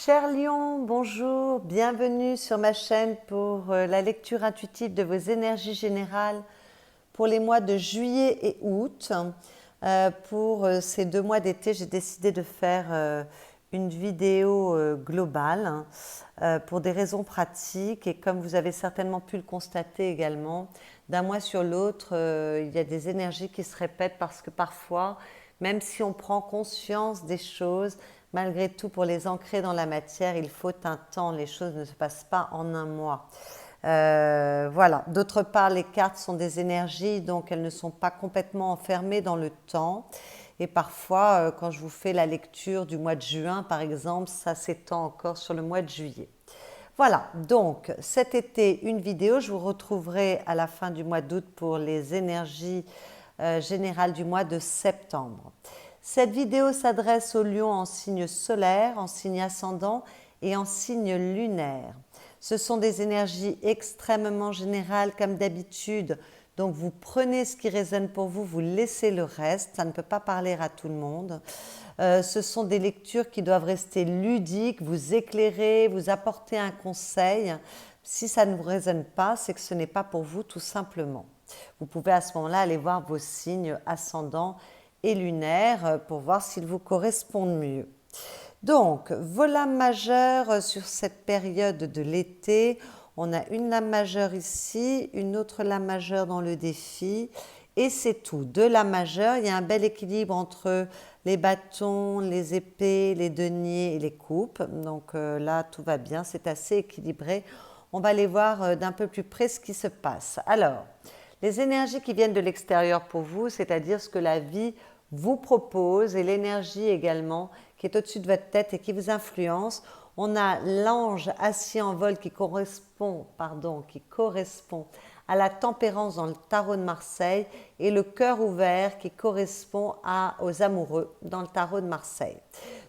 Cher Lion, bonjour, bienvenue sur ma chaîne pour la lecture intuitive de vos énergies générales pour les mois de juillet et août. Pour ces 2 mois d'été, j'ai décidé de faire une vidéo globale pour des raisons pratiques et comme vous avez certainement pu le constater également, d'un mois sur l'autre, il y a des énergies qui se répètent parce que parfois, même si on prend conscience des choses, malgré tout, pour les ancrer dans la matière, il faut un temps. Les choses ne se passent pas en un mois. Voilà. D'autre part, les cartes sont des énergies, donc elles ne sont pas complètement enfermées dans le temps. Et parfois, quand je vous fais la lecture du mois de juin, par exemple, ça s'étend encore sur le mois de juillet. Voilà, donc cet été, une vidéo. Je vous retrouverai à la fin du mois d'août pour les énergies générales du mois de septembre. Cette vidéo s'adresse aux lions en signe solaire, en signe ascendant et en signe lunaire. Ce sont des énergies extrêmement générales comme d'habitude, donc vous prenez ce qui résonne pour vous, vous laissez le reste, ça ne peut pas parler à tout le monde. Ce sont des lectures qui doivent rester ludiques, vous éclairer, vous apporter un conseil. Si ça ne vous résonne pas, c'est que ce n'est pas pour vous tout simplement. Vous pouvez à ce moment-là aller voir vos signes ascendants et lunaires pour voir s'ils vous correspondent mieux. Donc, vos lames majeures sur cette période de l'été, on a une lame majeure ici, une autre lame majeure dans le défi, et c'est tout. Deux lames majeures, il y a un bel équilibre entre les bâtons, les épées, les deniers et les coupes. Donc là, tout va bien, c'est assez équilibré. On va aller voir d'un peu plus près ce qui se passe. Alors, les énergies qui viennent de l'extérieur pour vous, c'est-à-dire ce que la vie vous propose et l'énergie également qui est au-dessus de votre tête et qui vous influence. On a l'ange assis en vol qui correspond à la tempérance dans le tarot de Marseille et le cœur ouvert qui correspond aux amoureux dans le tarot de Marseille.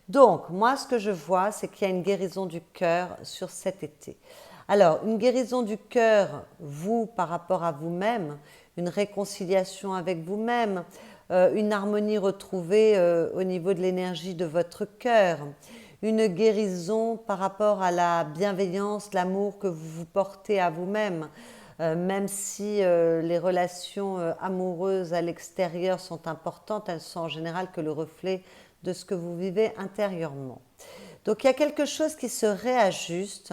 Donc, moi, ce que je vois, c'est qu'il y a une guérison du cœur sur cet été. Alors, une guérison du cœur, vous, par rapport à vous-même, une réconciliation avec vous-même, une harmonie retrouvée au niveau de l'énergie de votre cœur, une guérison par rapport à la bienveillance, l'amour que vous vous portez à vous-même, même si les relations amoureuses à l'extérieur sont importantes, elles sont en général que le reflet de ce que vous vivez intérieurement. Donc il y a quelque chose qui se réajuste,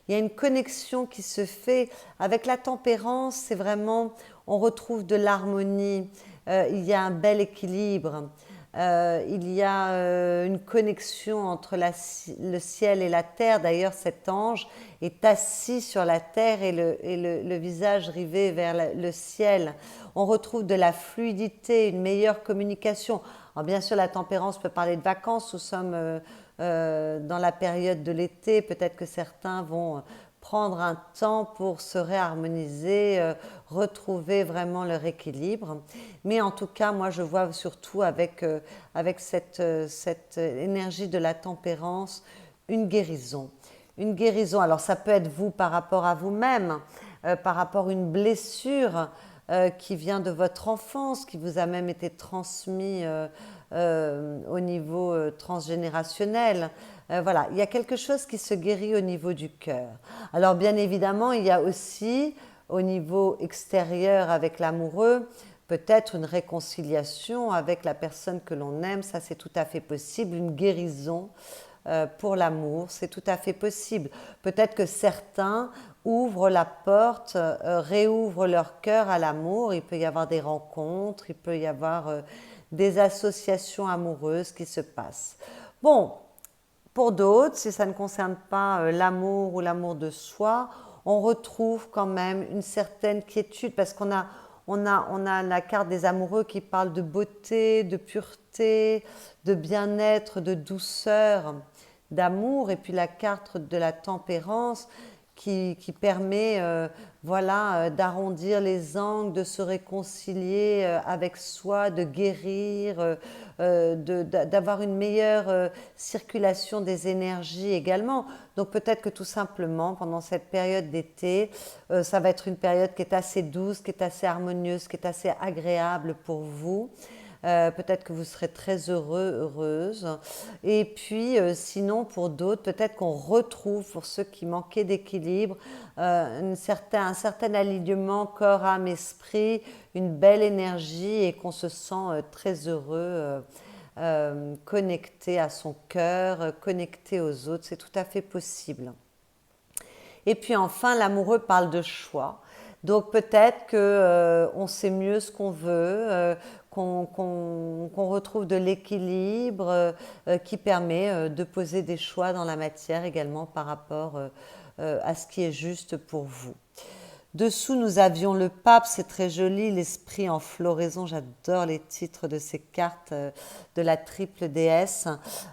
il y a une connexion qui se fait avec la tempérance, c'est vraiment, on retrouve de l'harmonie, il y a un bel équilibre, il y a une connexion entre le ciel et la terre. D'ailleurs, cet ange est assis sur la terre et le visage rivé vers le ciel. On retrouve de la fluidité, une meilleure communication. Alors bien sûr, la tempérance peut parler de vacances, nous sommes dans la période de l'été, peut-être que certains vont prendre un temps pour se réharmoniser, retrouver vraiment leur équilibre. Mais en tout cas, moi je vois surtout avec cette énergie de la tempérance, une guérison. Une guérison, alors ça peut être vous par rapport à vous-même, par rapport à une blessure qui vient de votre enfance, qui vous a même été transmis au niveau transgénérationnel. Voilà, il y a quelque chose qui se guérit au niveau du cœur. Alors bien évidemment, il y a aussi au niveau extérieur avec l'amoureux, peut-être une réconciliation avec la personne que l'on aime, ça c'est tout à fait possible, une guérison pour l'amour, c'est tout à fait possible. Peut-être que certains ouvrent la porte, réouvrent leur cœur à l'amour, il peut y avoir des rencontres, il peut y avoir des associations amoureuses qui se passent. Bon, pour d'autres, si ça ne concerne pas l'amour ou l'amour de soi, on retrouve quand même une certaine quiétude parce qu'on a la carte des amoureux qui parle de beauté, de pureté, de bien-être, de douceur, d'amour, et puis la carte de la tempérance qui permet voilà, d'arrondir les angles, de se réconcilier avec soi, de guérir, d'avoir une meilleure circulation des énergies également. Donc peut-être que tout simplement, pendant cette période d'été, ça va être une période qui est assez douce, qui est assez harmonieuse, qui est assez agréable pour vous. Peut-être que vous serez très heureux, heureuse. Et puis, sinon, pour d'autres, peut-être qu'on retrouve, pour ceux qui manquaient d'équilibre, un certain alignement corps, âme, esprit, une belle énergie et qu'on se sent très heureux, connecté à son cœur, connecté aux autres. C'est tout à fait possible. Et puis enfin, l'amoureux parle de choix. Donc peut-être que on sait mieux ce qu'on veut, qu'on retrouve de l'équilibre qui permet de poser des choix dans la matière également par rapport à ce qui est juste pour vous. Dessous, nous avions le pape, c'est très joli, l'esprit en floraison. J'adore les titres de ces cartes de la triple déesse.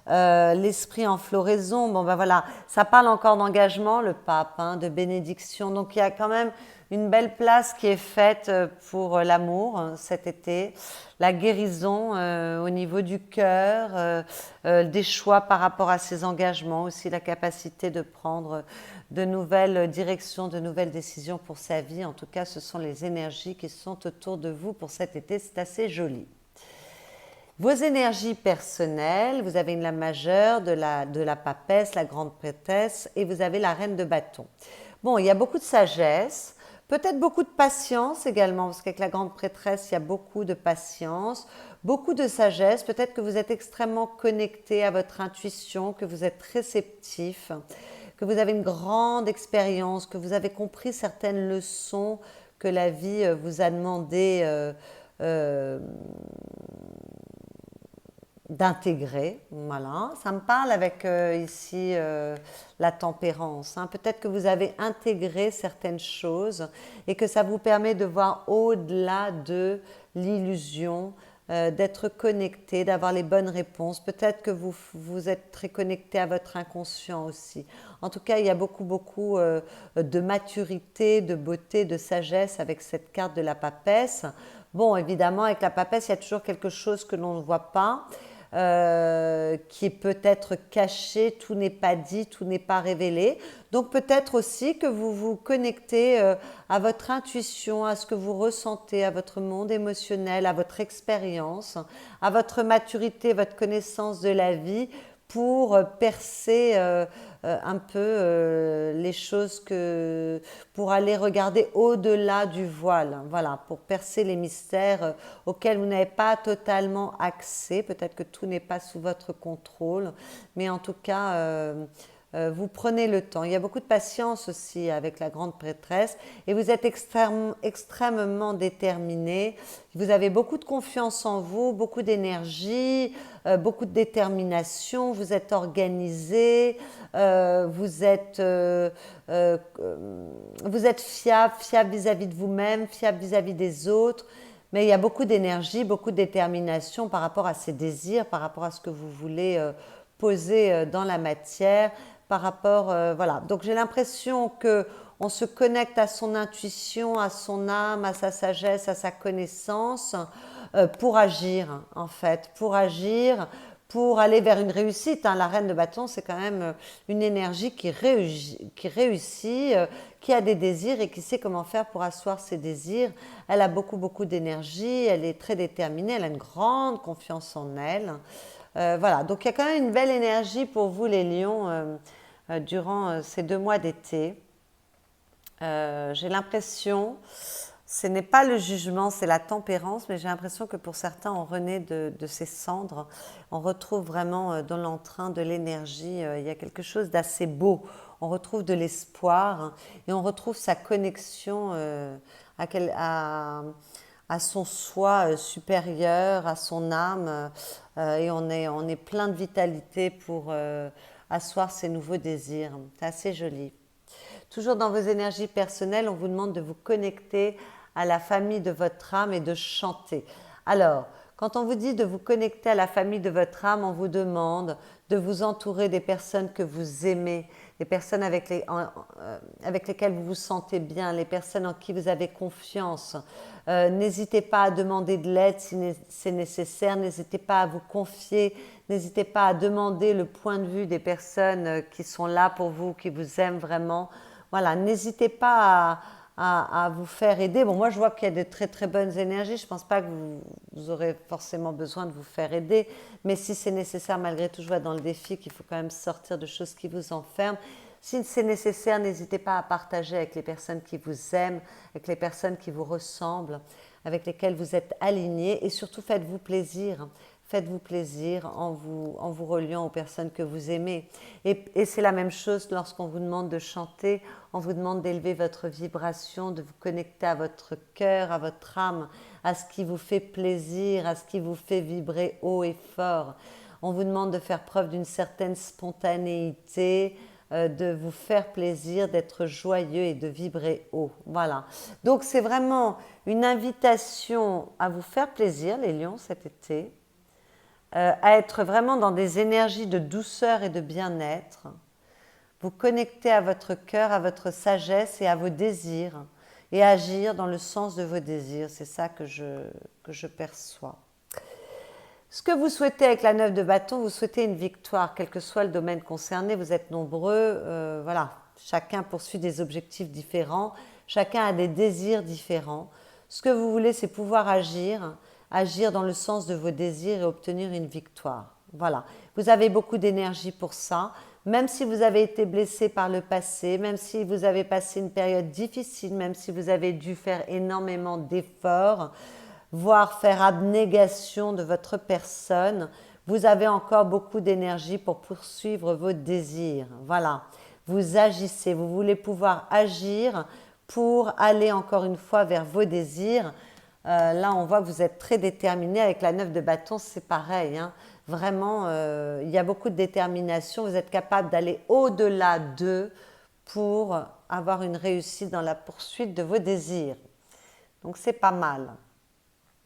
L'esprit en floraison, bon ben voilà, ça parle encore d'engagement, le pape, hein, de bénédiction. Donc il y a quand même une belle place qui est faite pour l'amour cet été, la guérison au niveau du cœur, des choix par rapport à ses engagements, aussi la capacité de prendre de nouvelles directions, de nouvelles décisions pour sa vie. En tout cas, ce sont les énergies qui sont autour de vous pour cet été, c'est assez joli. Vos énergies personnelles, vous avez une lame majeure, de la papesse, la grande prêtresse, et vous avez la reine de bâton. Bon, il y a beaucoup de sagesse, peut-être beaucoup de patience également, parce qu'avec la grande prêtresse, il y a beaucoup de patience, beaucoup de sagesse. Peut-être que vous êtes extrêmement connecté à votre intuition, que vous êtes réceptif, que vous avez une grande expérience, que vous avez compris certaines leçons que la vie vous a demandé d'intégrer. Voilà, ça me parle avec ici la tempérance. Hein. Peut-être que vous avez intégré certaines choses et que ça vous permet de voir au-delà de l'illusion, d'être connecté, d'avoir les bonnes réponses. Peut-être que vous êtes très connecté à votre inconscient aussi. En tout cas, il y a beaucoup de maturité, de beauté, de sagesse avec cette carte de la papesse. Bon, évidemment, avec la papesse, il y a toujours quelque chose que l'on ne voit pas. Qui est peut-être caché, tout n'est pas dit, tout n'est pas révélé. Donc peut-être aussi que vous vous connectez à votre intuition, à ce que vous ressentez, à votre monde émotionnel, à votre expérience, à votre maturité, votre connaissance de la vie pour percer un peu les choses pour aller regarder au-delà du voile, voilà, pour percer les mystères auxquels vous n'avez pas totalement accès. Peut-être que tout n'est pas sous votre contrôle, mais en tout cas, vous prenez le temps. Il y a beaucoup de patience aussi avec la grande prêtresse et vous êtes extrêmement déterminé. Vous avez beaucoup de confiance en vous, beaucoup d'énergie, beaucoup de détermination. Vous êtes organisé, vous êtes fiable vis-à-vis de vous-même, fiable vis-à-vis des autres. Mais il y a beaucoup d'énergie, beaucoup de détermination par rapport à ces désirs, par rapport à ce que vous voulez poser dans la matière, par rapport, voilà. Donc j'ai l'impression que on se connecte à son intuition, à son âme, à sa sagesse, à sa connaissance pour agir, en fait, pour agir, pour aller vers une réussite. Hein. La reine de bâton, c'est quand même une énergie qui réussit, qui a des désirs et qui sait comment faire pour asseoir ses désirs. Elle a beaucoup d'énergie, elle est très déterminée, elle a une grande confiance en elle. Voilà, donc il y a quand même une belle énergie pour vous les lions durant ces 2 mois d'été. J'ai l'impression, ce n'est pas le jugement, c'est la tempérance, mais j'ai l'impression que pour certains, on renaît de ces cendres. On retrouve vraiment dans l'entrain de l'énergie, il y a quelque chose d'assez beau. On retrouve de l'espoir hein, et on retrouve sa connexion à son soi supérieur, à son âme, et on est plein de vitalité pour asseoir ces nouveaux désirs. C'est assez joli. Toujours dans vos énergies personnelles, on vous demande de vous connecter à la famille de votre âme et de chanter. Alors, quand on vous dit de vous connecter à la famille de votre âme, on vous demande de vous entourer des personnes que vous aimez, des personnes avec lesquelles vous vous sentez bien, les personnes en qui vous avez confiance. N'hésitez pas à demander de l'aide si c'est nécessaire, n'hésitez pas à vous confier, n'hésitez pas à demander le point de vue des personnes qui sont là pour vous, qui vous aiment vraiment. Voilà, n'hésitez pas à vous faire aider. Bon, moi je vois qu'il y a de très très bonnes énergies, je ne pense pas que vous aurez forcément besoin de vous faire aider, mais si c'est nécessaire, malgré tout, je vois dans le défi qu'il faut quand même sortir de choses qui vous enferment. Si c'est nécessaire, n'hésitez pas à partager avec les personnes qui vous aiment, avec les personnes qui vous ressemblent, avec lesquelles vous êtes alignés, et surtout faites-vous plaisir. Faites-vous plaisir en vous reliant aux personnes que vous aimez. Et c'est la même chose lorsqu'on vous demande de chanter, on vous demande d'élever votre vibration, de vous connecter à votre cœur, à votre âme, à ce qui vous fait plaisir, à ce qui vous fait vibrer haut et fort. On vous demande de faire preuve d'une certaine spontanéité, de vous faire plaisir, d'être joyeux et de vibrer haut. Voilà. Donc c'est vraiment une invitation à vous faire plaisir, les lions, cet été. À être vraiment dans des énergies de douceur et de bien-être, vous connecter à votre cœur, à votre sagesse et à vos désirs, et agir dans le sens de vos désirs. C'est ça que je perçois. Ce que vous souhaitez avec la 9 de bâton, vous souhaitez une victoire, quel que soit le domaine concerné, vous êtes nombreux, voilà, chacun poursuit des objectifs différents, chacun a des désirs différents. Ce que vous voulez, c'est pouvoir agir dans le sens de vos désirs et obtenir une victoire. Voilà, vous avez beaucoup d'énergie pour ça, même si vous avez été blessé par le passé, même si vous avez passé une période difficile, même si vous avez dû faire énormément d'efforts, voire faire abnégation de votre personne, vous avez encore beaucoup d'énergie pour poursuivre vos désirs. Voilà, vous agissez, vous voulez pouvoir agir pour aller encore une fois vers vos désirs. Là, on voit que vous êtes très déterminé. Avec la 9 de bâton, c'est pareil. Hein. Vraiment, il y a beaucoup de détermination. Vous êtes capable d'aller au-delà d'eux pour avoir une réussite dans la poursuite de vos désirs. Donc, c'est pas mal.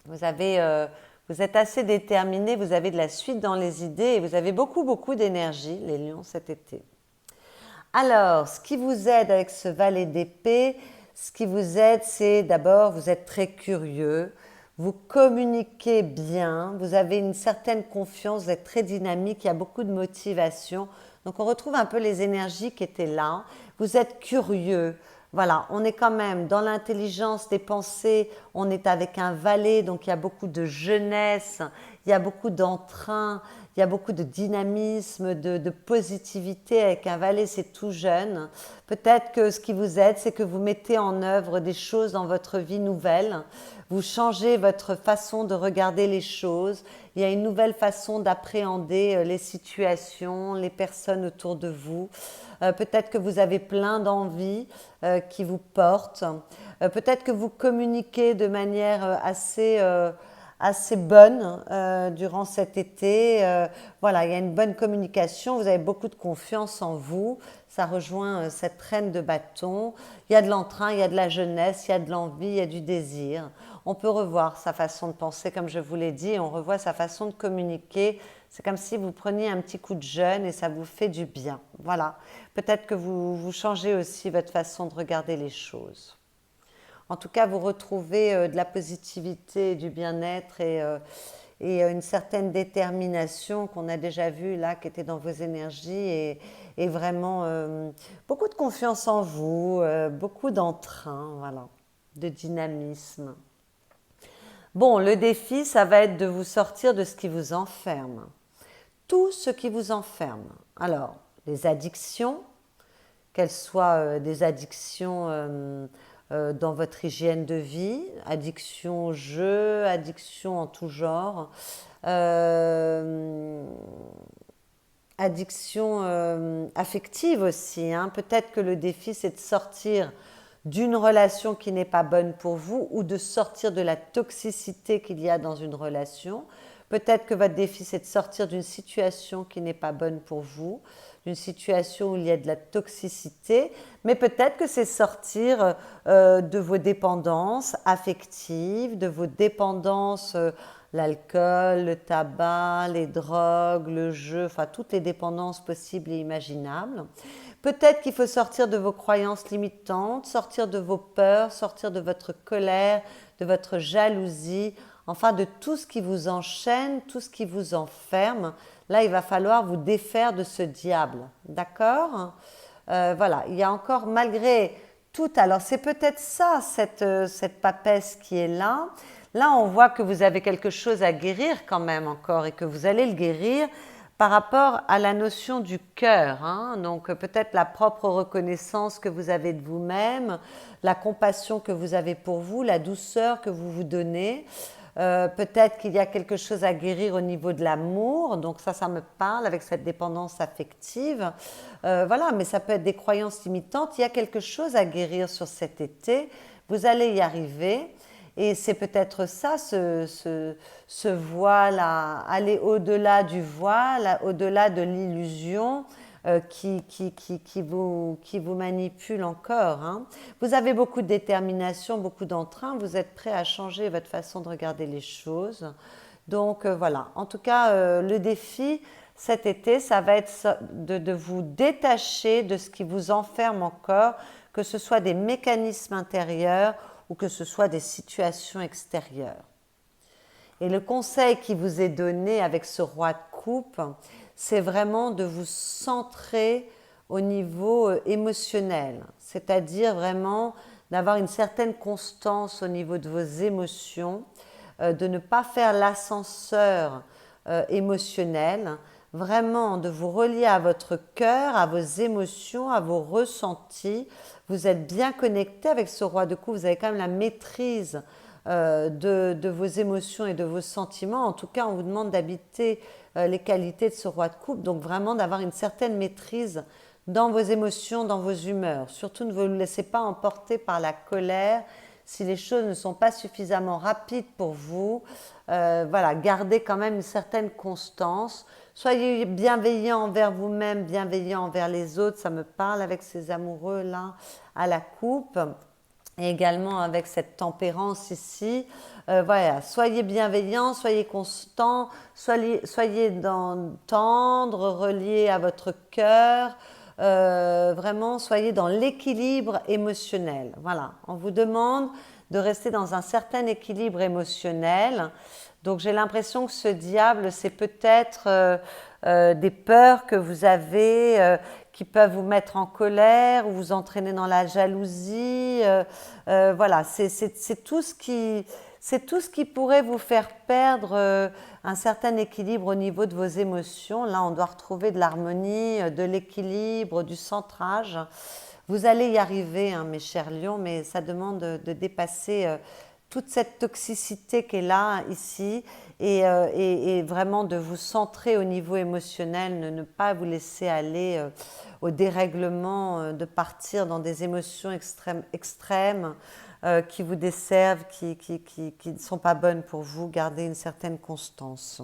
Vous êtes assez déterminé, vous avez de la suite dans les idées et vous avez beaucoup d'énergie, les lions, cet été. Alors, ce qui vous aide avec ce valet d'épée, ce qui vous aide, c'est d'abord, vous êtes très curieux, vous communiquez bien, vous avez une certaine confiance, vous êtes très dynamique, il y a beaucoup de motivation. Donc, on retrouve un peu les énergies qui étaient là. Vous êtes curieux. Voilà, on est quand même dans l'intelligence des pensées, on est avec un valet, donc il y a beaucoup de jeunesse, il y a beaucoup d'entrain, il y a beaucoup de dynamisme, de positivité. Avec un valet, c'est tout jeune. Peut-être que ce qui vous aide, c'est que vous mettez en œuvre des choses dans votre vie nouvelle. Vous changez votre façon de regarder les choses. Il y a une nouvelle façon d'appréhender les situations, les personnes autour de vous. Peut-être que vous avez plein d'envies qui vous portent. Peut-être que vous communiquez de manière assez bonne durant cet été. Voilà, il y a une bonne communication, vous avez beaucoup de confiance en vous. Ça rejoint cette reine de bâton. Il y a de l'entrain, il y a de la jeunesse, il y a de l'envie, il y a du désir. On peut revoir sa façon de penser, comme je vous l'ai dit, et on revoit sa façon de communiquer. C'est comme si vous preniez un petit coup de jeûne et ça vous fait du bien. Voilà. Peut-être que vous changez aussi votre façon de regarder les choses. En tout cas, vous retrouvez de la positivité, du bien-être et une certaine détermination qu'on a déjà vue là, qui était dans vos énergies et vraiment beaucoup de confiance en vous, beaucoup d'entrain, voilà, de dynamisme. Bon, le défi, ça va être de vous sortir de ce qui vous enferme. Tout ce qui vous enferme. Alors, les addictions, qu'elles soient des addictions dans votre hygiène de vie, addiction au jeu, addiction en tout genre, addiction affective aussi. Hein. Peut-être que le défi, c'est de sortir d'une relation qui n'est pas bonne pour vous ou de sortir de la toxicité qu'il y a dans une relation. Peut-être que votre défi, c'est de sortir d'une situation qui n'est pas bonne pour vous, d'une situation où il y a de la toxicité, mais peut-être que c'est sortir de vos dépendances affectives, de vos dépendances, l'alcool, le tabac, les drogues, le jeu, enfin toutes les dépendances possibles et imaginables. Peut-être qu'il faut sortir de vos croyances limitantes, sortir de vos peurs, sortir de votre colère, de votre jalousie, enfin de tout ce qui vous enchaîne, tout ce qui vous enferme. Là, il va falloir vous défaire de ce diable, d'accord ? Voilà, il y a encore, malgré tout. Alors, c'est peut-être ça, cette papesse qui est là. Là, on voit que vous avez quelque chose à guérir quand même encore et que vous allez le guérir par rapport à la notion du cœur. Hein. Donc, peut-être la propre reconnaissance que vous avez de vous-même, la compassion que vous avez pour vous, la douceur que vous vous donnez. Peut-être qu'il y a quelque chose à guérir au niveau de l'amour, donc ça me parle avec cette dépendance affective. Voilà, mais ça peut être des croyances limitantes. Il y a quelque chose à guérir sur cet été. Vous allez y arriver. Et c'est peut-être ça, ce voile, aller au-delà du voile, au-delà de l'illusion qui vous manipule encore. Hein. Vous avez beaucoup de détermination, beaucoup d'entrain, vous êtes prêt à changer votre façon de regarder les choses. Donc voilà, en tout cas, le défi cet été, ça va être de vous détacher de ce qui vous enferme encore, que ce soit des mécanismes intérieurs ou que ce soit des situations extérieures. Et le conseil qui vous est donné avec ce roi de coupe, c'est vraiment de vous centrer au niveau émotionnel, c'est-à-dire vraiment d'avoir une certaine constance au niveau de vos émotions, de ne pas faire l'ascenseur émotionnel, vraiment de vous relier à votre cœur, à vos émotions, à vos ressentis. Vous êtes bien connecté avec ce roi de coupe, vous avez quand même la maîtrise de vos émotions et de vos sentiments. En tout cas, on vous demande d'habiter les qualités de ce roi de coupe, donc vraiment d'avoir une certaine maîtrise dans vos émotions, dans vos humeurs. Surtout, ne vous laissez pas emporter par la colère si les choses ne sont pas suffisamment rapides pour vous. Voilà, gardez quand même une certaine constance. Soyez bienveillant envers vous-même, bienveillant envers les autres. Ça me parle avec ces amoureux-là à la coupe. Et également avec cette tempérance ici. Voilà, soyez bienveillant, soyez constant, soyez tendre, relié à votre cœur. Vraiment, soyez dans l'équilibre émotionnel. Voilà, on vous demande de rester dans un certain équilibre émotionnel. Donc j'ai l'impression que ce diable, c'est peut-être des peurs que vous avez qui peuvent vous mettre en colère ou vous entraîner dans la jalousie. Voilà, c'est tout ce qui pourrait vous faire perdre un certain équilibre au niveau de vos émotions. Là, on doit retrouver de l'harmonie, de l'équilibre, du centrage. Vous allez y arriver, hein, mes chers lions, mais ça demande de dépasser toute cette toxicité qui est là, ici, et vraiment de vous centrer au niveau émotionnel, ne pas vous laisser aller au dérèglement, de partir dans des émotions extrêmes qui vous desservent, qui ne sont pas bonnes pour vous. Gardez une certaine constance.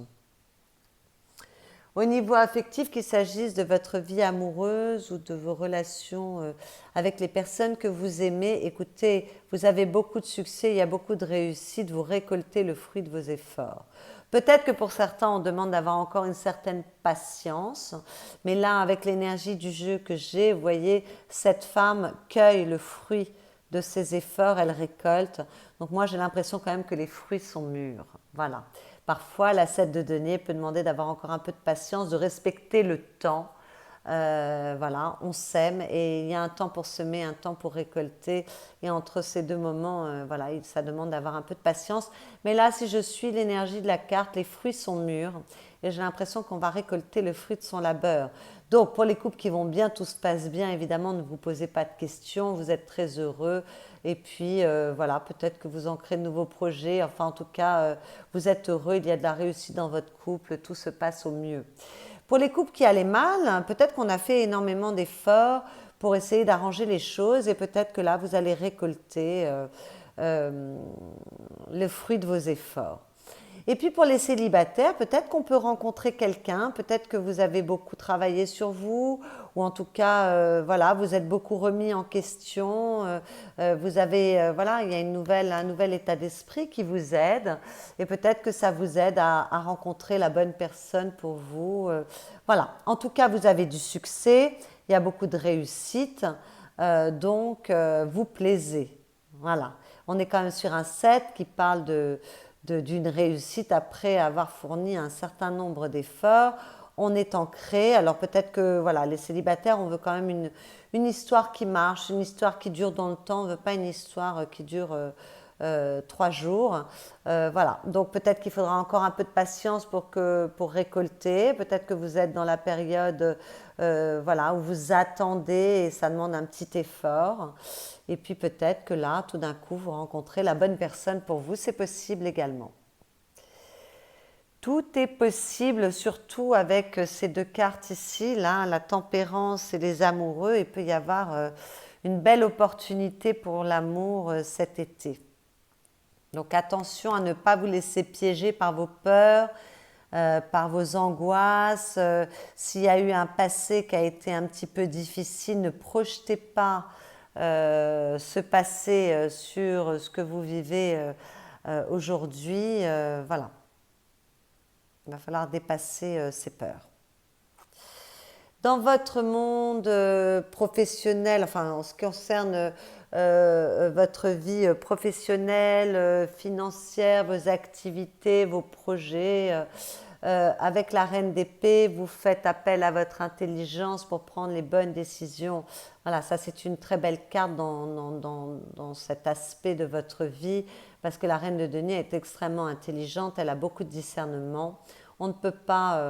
Au niveau affectif, qu'il s'agisse de votre vie amoureuse ou de vos relations avec les personnes que vous aimez, écoutez, vous avez beaucoup de succès, il y a beaucoup de réussite, vous récoltez le fruit de vos efforts. Peut-être que pour certains, on demande d'avoir encore une certaine patience, mais là, avec l'énergie du jeu que j'ai, vous voyez, cette femme cueille le fruit de ses efforts, elle récolte. Donc moi, j'ai l'impression quand même que les fruits sont mûrs. Voilà. Parfois, la 7 de denier peut demander d'avoir encore un peu de patience, de respecter le temps. Voilà, on sème et il y a un temps pour semer, un temps pour récolter. Et entre ces deux moments, voilà, ça demande d'avoir un peu de patience. Mais là, si je suis l'énergie de la carte, les fruits sont mûrs et j'ai l'impression qu'on va récolter le fruit de son labeur. Donc, pour les couples qui vont bien, tout se passe bien. Évidemment, ne vous posez pas de questions, vous êtes très heureux. Et puis, voilà, peut-être que vous en créez de nouveaux projets. Enfin, en tout cas, vous êtes heureux, il y a de la réussite dans votre couple, tout se passe au mieux. Pour les couples qui allaient mal, peut-être qu'on a fait énormément d'efforts pour essayer d'arranger les choses et peut-être que là, vous allez récolter le fruit de vos efforts. Et puis pour les célibataires, peut-être qu'on peut rencontrer quelqu'un, peut-être que vous avez beaucoup travaillé sur vous, ou en tout cas, voilà, vous êtes beaucoup remis en question, vous avez, voilà, il y a un nouvel état d'esprit qui vous aide, et peut-être que ça vous aide à rencontrer la bonne personne pour vous. Voilà, en tout cas, vous avez du succès, il y a beaucoup de réussite, donc vous plaisez. Voilà, on est quand même sur un 7 qui parle d'une réussite après avoir fourni un certain nombre d'efforts. on est ancré. Alors peut-être que voilà, les célibataires, on veut quand même une histoire qui marche, une histoire qui dure dans le temps. On ne veut pas une histoire qui dure 3 jours. Voilà, donc peut-être qu'il faudra encore un peu de patience pour récolter. Peut-être que vous êtes dans la période voilà, où vous attendez et ça demande un petit effort. Et puis peut-être que là, tout d'un coup, vous rencontrez la bonne personne pour vous. C'est possible également. Tout est possible, surtout avec ces deux cartes ici, là, la tempérance et les amoureux. Il peut y avoir une belle opportunité pour l'amour cet été. Donc attention à ne pas vous laisser piéger par vos peurs, par vos angoisses. S'il y a eu un passé qui a été un petit peu difficile, ne projetez pas ce passé sur ce que vous vivez aujourd'hui. Voilà, il va falloir dépasser ces peurs. Dans votre monde professionnel, enfin en ce qui concerne votre vie professionnelle, financière, vos activités, vos projets, avec la reine d'épée, vous faites appel à votre intelligence pour prendre les bonnes décisions. Voilà, ça c'est une très belle carte dans cet aspect de votre vie, parce que la reine de denier est extrêmement intelligente, elle a beaucoup de discernement. On ne peut pas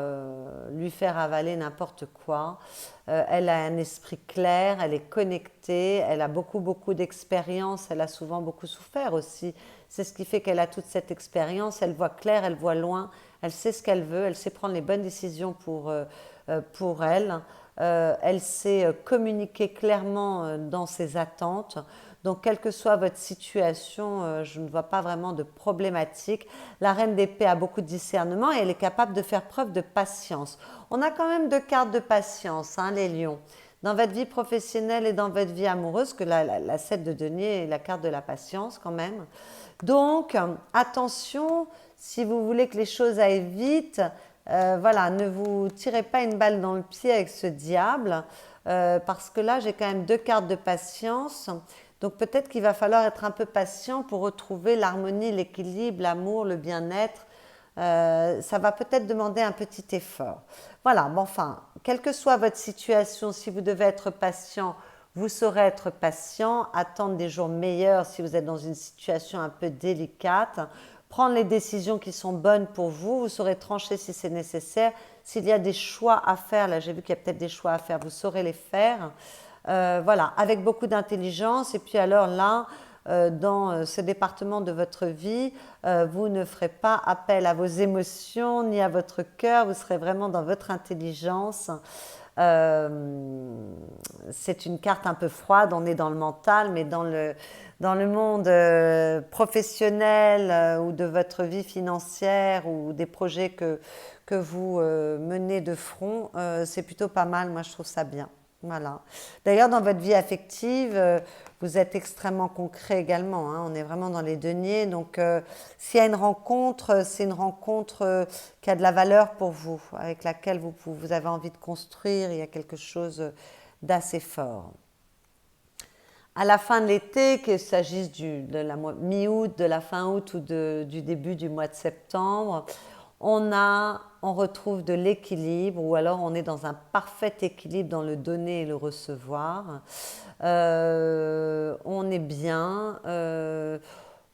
lui faire avaler n'importe quoi. Elle a un esprit clair, elle est connectée, elle a beaucoup d'expérience, elle a souvent beaucoup souffert aussi. C'est ce qui fait qu'elle a toute cette expérience, elle voit clair, elle voit loin, elle sait ce qu'elle veut, elle sait prendre les bonnes décisions pour elle. Elle sait communiquer clairement dans ses attentes. Donc, quelle que soit votre situation, je ne vois pas vraiment de problématique. La reine d'épée a beaucoup de discernement et elle est capable de faire preuve de patience. On a quand même deux cartes de patience, hein, les lions. Dans votre vie professionnelle et dans votre vie amoureuse, que la 7 de denier est la carte de la patience quand même. Donc, attention, si vous voulez que les choses aillent vite, voilà, ne vous tirez pas une balle dans le pied avec ce diable, parce que là, j'ai quand même deux cartes de patience. Donc peut-être qu'il va falloir être un peu patient pour retrouver l'harmonie, l'équilibre, l'amour, le bien-être. Ça va peut-être demander un petit effort. Voilà, bon, enfin, quelle que soit votre situation, si vous devez être patient, vous saurez être patient, attendre des jours meilleurs si vous êtes dans une situation un peu délicate, prendre les décisions qui sont bonnes pour vous, vous saurez trancher si c'est nécessaire. S'il y a des choix à faire, là j'ai vu qu'il y a peut-être des choix à faire, vous saurez les faire. Voilà, avec beaucoup d'intelligence. Et puis alors là, dans ce département de votre vie, vous ne ferez pas appel à vos émotions ni à votre cœur, vous serez vraiment dans votre intelligence. C'est une carte un peu froide, on est dans le mental, mais dans le monde professionnel ou de votre vie financière ou des projets que vous menez de front, c'est plutôt pas mal, moi je trouve ça bien. Voilà. D'ailleurs, dans votre vie affective, vous êtes extrêmement concret également, hein. On est vraiment dans les deniers. Donc, s'il y a une rencontre, c'est une rencontre qui a de la valeur pour vous, avec laquelle vous avez envie de construire. Il y a quelque chose d'assez fort. À la fin de l'été, qu'il s'agisse de la mi-août, de la fin août ou du début du mois de septembre, on retrouve de l'équilibre ou alors on est dans un parfait équilibre dans le donner et le recevoir. On est bien.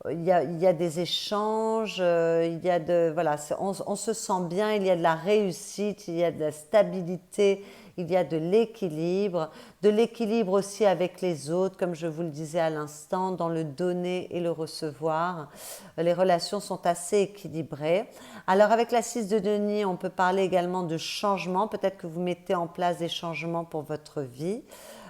Il y a des échanges, voilà, on se sent bien, il y a de la réussite, il y a de la stabilité, il y a de l'équilibre aussi avec les autres, comme je vous le disais à l'instant, dans le donner et le recevoir. Les relations sont assez équilibrées. Alors avec la 6 de denier, on peut parler également de changement, peut-être que vous mettez en place des changements pour votre vie.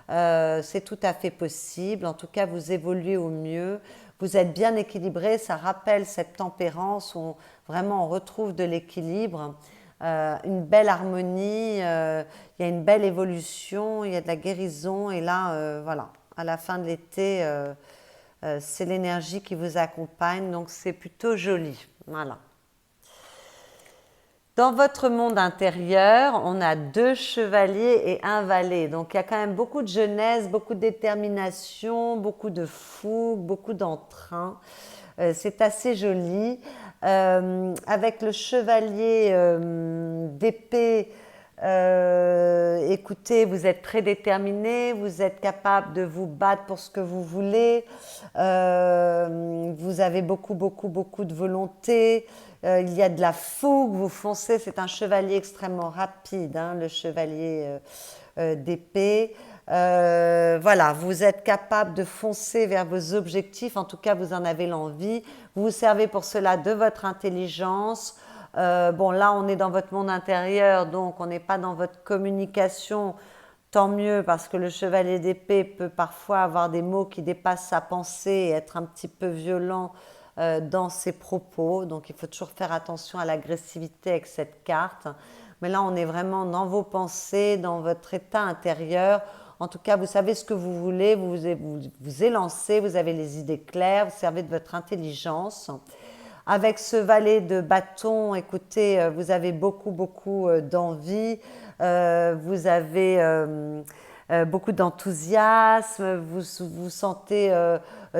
C'est tout à fait possible, en tout cas vous évoluez au mieux. Vous êtes bien équilibré, ça rappelle cette tempérance où vraiment on retrouve de l'équilibre, une belle harmonie, il y a une belle évolution, il y a de la guérison et là, voilà, à la fin de l'été, c'est l'énergie qui vous accompagne, donc c'est plutôt joli. Voilà. Dans votre monde intérieur, on a 2 chevaliers et un valet. Donc il y a quand même beaucoup de jeunesse, beaucoup de détermination, beaucoup de fougue, beaucoup d'entrain. C'est assez joli. Avec le chevalier d'épée, Écoutez, vous êtes très déterminé, vous êtes capable de vous battre pour ce que vous voulez, vous avez beaucoup de volonté, il y a de la fougue, vous foncez, c'est un chevalier extrêmement rapide, hein, le chevalier d'épée. Voilà, vous êtes capable de foncer vers vos objectifs, en tout cas vous en avez l'envie, vous vous servez pour cela de votre intelligence. Bon, là on est dans votre monde intérieur, donc on n'est pas dans votre communication, tant mieux parce que le chevalier d'épée peut parfois avoir des mots qui dépassent sa pensée et être un petit peu violent dans ses propos, donc il faut toujours faire attention à l'agressivité avec cette carte. Mais là on est vraiment dans vos pensées, dans votre état intérieur. En tout cas, vous savez ce que vous voulez, vous élancez, vous avez les idées claires, vous servez de votre intelligence. Avec ce valet de bâton, écoutez, vous avez beaucoup d'envie, vous avez beaucoup d'enthousiasme, vous vous sentez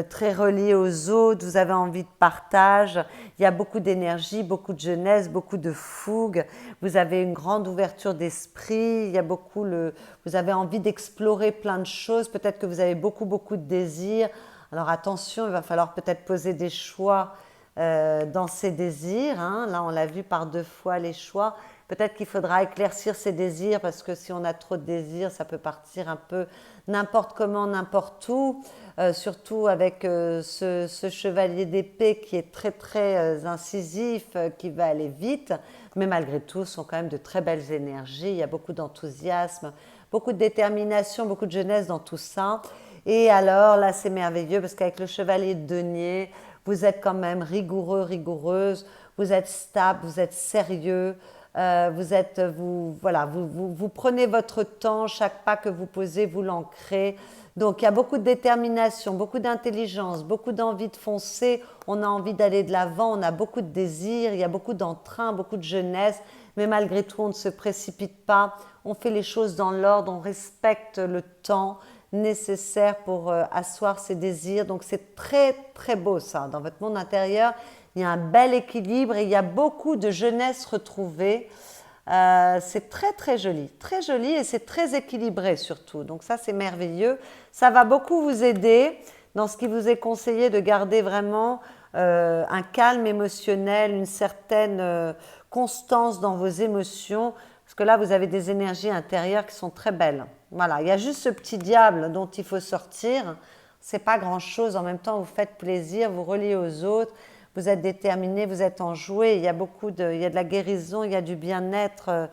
très relié aux autres, vous avez envie de partage, il y a beaucoup d'énergie, beaucoup de jeunesse, beaucoup de fougue, vous avez une grande ouverture d'esprit, il y a vous avez envie d'explorer plein de choses, peut-être que vous avez beaucoup de désirs. Alors attention, il va falloir peut-être poser des choix dans ses désirs, hein. Là on l'a vu par 2 fois les choix, peut-être qu'il faudra éclaircir ses désirs parce que si on a trop de désirs ça peut partir un peu n'importe comment, n'importe où, surtout avec ce chevalier d'épée qui est très incisif, qui va aller vite, mais malgré tout ce sont quand même de très belles énergies, il y a beaucoup d'enthousiasme, beaucoup de détermination, beaucoup de jeunesse dans tout ça. Et alors là c'est merveilleux parce qu'avec le chevalier de denier, vous êtes quand même rigoureuse, vous êtes stable, vous êtes sérieux, vous prenez votre temps, chaque pas que vous posez, vous l'ancrez. Donc il y a beaucoup de détermination, beaucoup d'intelligence, beaucoup d'envie de foncer, on a envie d'aller de l'avant, on a beaucoup de désirs, il y a beaucoup d'entrain, beaucoup de jeunesse, mais malgré tout on ne se précipite pas, on fait les choses dans l'ordre, on respecte le temps nécessaire pour asseoir ses désirs. Donc c'est très beau ça. Dans votre monde intérieur, il y a un bel équilibre et il y a beaucoup de jeunesse retrouvée. C'est très joli et c'est très équilibré surtout. Donc ça c'est merveilleux. Ça va beaucoup vous aider dans ce qui vous est conseillé de garder vraiment un calme émotionnel, une certaine constance dans vos émotions. Parce que là, vous avez des énergies intérieures qui sont très belles. Voilà, il y a juste ce petit diable dont il faut sortir. C'est pas grand-chose. En même temps, vous faites plaisir, vous reliez aux autres, vous êtes déterminé, vous êtes enjoué. Il y a il y a de la guérison, il y a du bien-être,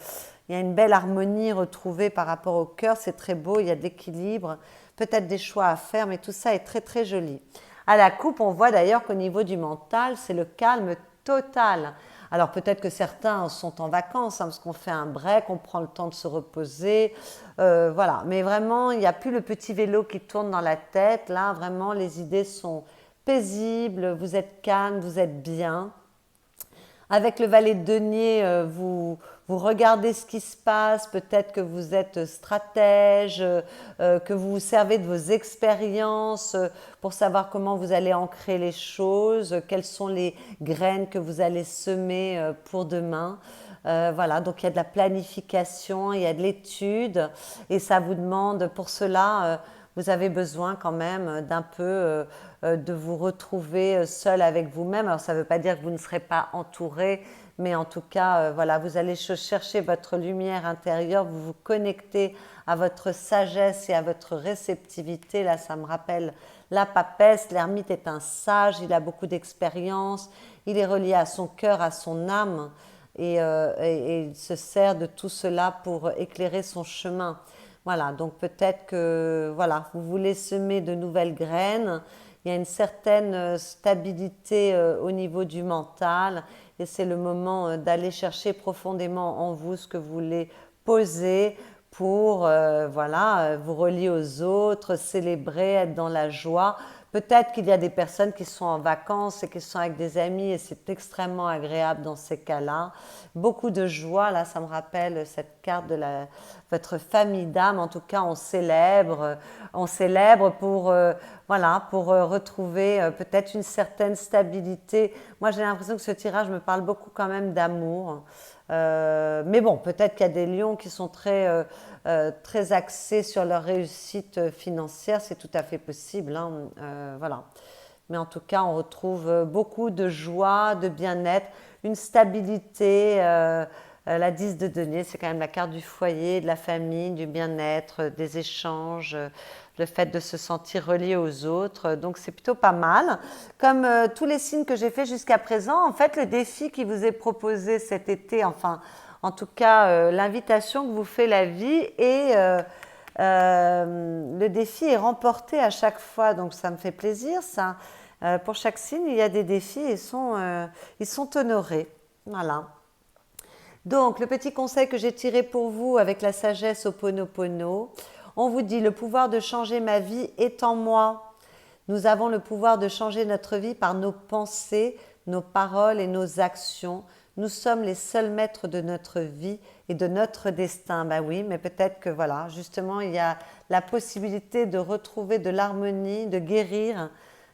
il y a une belle harmonie retrouvée par rapport au cœur. C'est très beau, il y a de l'équilibre, peut-être des choix à faire, mais tout ça est très joli. À la coupe, on voit d'ailleurs qu'au niveau du mental, c'est le calme total. Alors peut-être que certains sont en vacances, hein, parce qu'on fait un break, on prend le temps de se reposer, voilà. Mais vraiment, il n'y a plus le petit vélo qui tourne dans la tête. Là, vraiment, les idées sont paisibles, vous êtes calme, vous êtes bien. Avec le valet de denier, vous regardez ce qui se passe, peut-être que vous êtes stratège, que vous vous servez de vos expériences pour savoir comment vous allez ancrer les choses, quelles sont les graines que vous allez semer pour demain. Voilà, donc il y a de la planification, il y a de l'étude et ça vous demande pour cela vous avez besoin quand même d'un peu de vous retrouver seul avec vous-même. Alors ça ne veut pas dire que vous ne serez pas entouré, mais en tout cas, voilà, vous allez chercher votre lumière intérieure, vous vous connectez à votre sagesse et à votre réceptivité. Là, ça me rappelle la papesse. L'ermite est un sage, il a beaucoup d'expérience, il est relié à son cœur, à son âme, et il se sert de tout cela pour éclairer son chemin. Voilà, donc peut-être que voilà, vous voulez semer de nouvelles graines, il y a une certaine stabilité au niveau du mental et c'est le moment d'aller chercher profondément en vous ce que vous voulez poser pour voilà, vous relier aux autres, célébrer, être dans la joie. Peut-être qu'il y a des personnes qui sont en vacances et qui sont avec des amis et c'est extrêmement agréable dans ces cas-là. Beaucoup de joie, là ça me rappelle cette carte de votre famille d'âme. En tout cas, on célèbre pour, voilà, pour retrouver peut-être une certaine stabilité. Moi j'ai l'impression que ce tirage me parle beaucoup quand même d'amour. Mais bon, peut-être qu'il y a des lions qui sont très axés sur leur réussite financière, c'est tout à fait possible, hein, voilà. Mais en tout cas, on retrouve beaucoup de joie, de bien-être, une stabilité. La 10 de denier, c'est quand même la carte du foyer, de la famille, du bien-être, des échanges, le fait de se sentir relié aux autres. Donc c'est plutôt pas mal. Comme tous les signes que j'ai fait jusqu'à présent, en fait, le défi qui vous est proposé cet été, enfin, en tout cas, l'invitation que vous fait la vie et le défi est remporté à chaque fois, donc ça me fait plaisir. Ça. Pour chaque signe, il y a des défis et ils sont honorés. Voilà. Donc, le petit conseil que j'ai tiré pour vous avec la sagesse Ho'oponopono, on vous dit le pouvoir de changer ma vie est en moi. Nous avons le pouvoir de changer notre vie par nos pensées, nos paroles et nos actions. Nous sommes les seuls maîtres de notre vie et de notre destin. Ben oui, mais peut-être que voilà, justement, il y a la possibilité de retrouver de l'harmonie, de guérir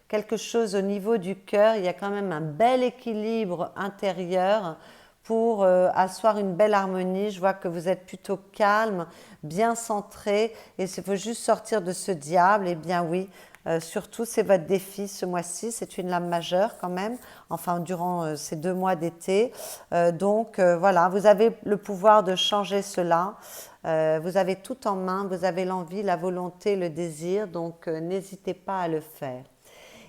quelque chose au niveau du cœur. Il y a quand même un bel équilibre intérieur pour asseoir une belle harmonie. Je vois que vous êtes plutôt calme, bien centré et il faut juste sortir de ce diable. Eh bien oui, surtout c'est votre défi ce mois-ci, c'est une lame majeure quand même, enfin durant ces 2 mois d'été. Donc voilà, vous avez le pouvoir de changer cela. Vous avez tout en main, vous avez l'envie, la volonté, le désir, donc n'hésitez pas à le faire.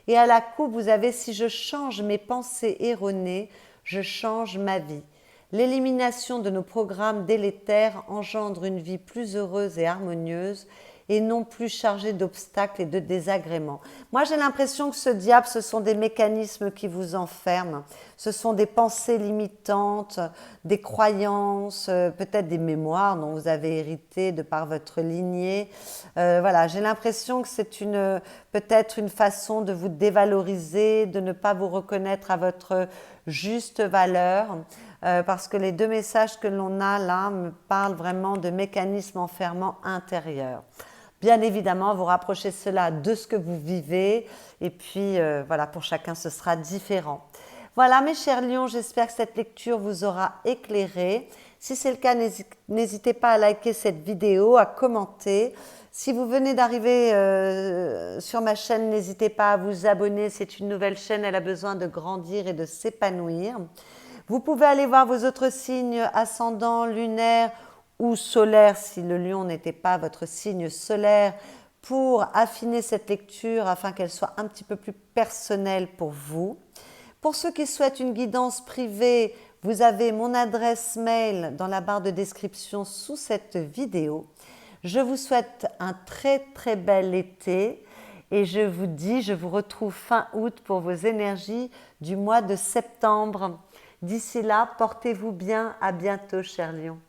Et à la coupe, vous avez si je change mes pensées erronées, je change ma vie. L'élimination de nos programmes délétères engendre une vie plus heureuse et harmonieuse et non plus chargée d'obstacles et de désagréments. Moi, j'ai l'impression que ce diable, ce sont des mécanismes qui vous enferment. Ce sont des pensées limitantes, des croyances, peut-être des mémoires dont vous avez hérité de par votre lignée. Voilà, j'ai l'impression que c'est peut-être une façon de vous dévaloriser, de ne pas vous reconnaître à votre juste valeur. Parce que les 2 messages que l'on a là me parlent vraiment de mécanismes enfermants intérieurs. Bien évidemment, vous rapprochez cela de ce que vous vivez et puis voilà, pour chacun ce sera différent. Voilà mes chers lions, j'espère que cette lecture vous aura éclairé. Si c'est le cas, n'hésitez pas à liker cette vidéo, à commenter. Si vous venez d'arriver sur ma chaîne, n'hésitez pas à vous abonner. C'est une nouvelle chaîne, elle a besoin de grandir et de s'épanouir. Vous pouvez aller voir vos autres signes ascendants, lunaires ou solaires si le lion n'était pas votre signe solaire pour affiner cette lecture afin qu'elle soit un petit peu plus personnelle pour vous. Pour ceux qui souhaitent une guidance privée, vous avez mon adresse mail dans la barre de description sous cette vidéo. Je vous souhaite un très très bel été et je vous retrouve fin août pour vos énergies du mois de septembre. D'ici là, portez-vous bien. À bientôt, chers lions.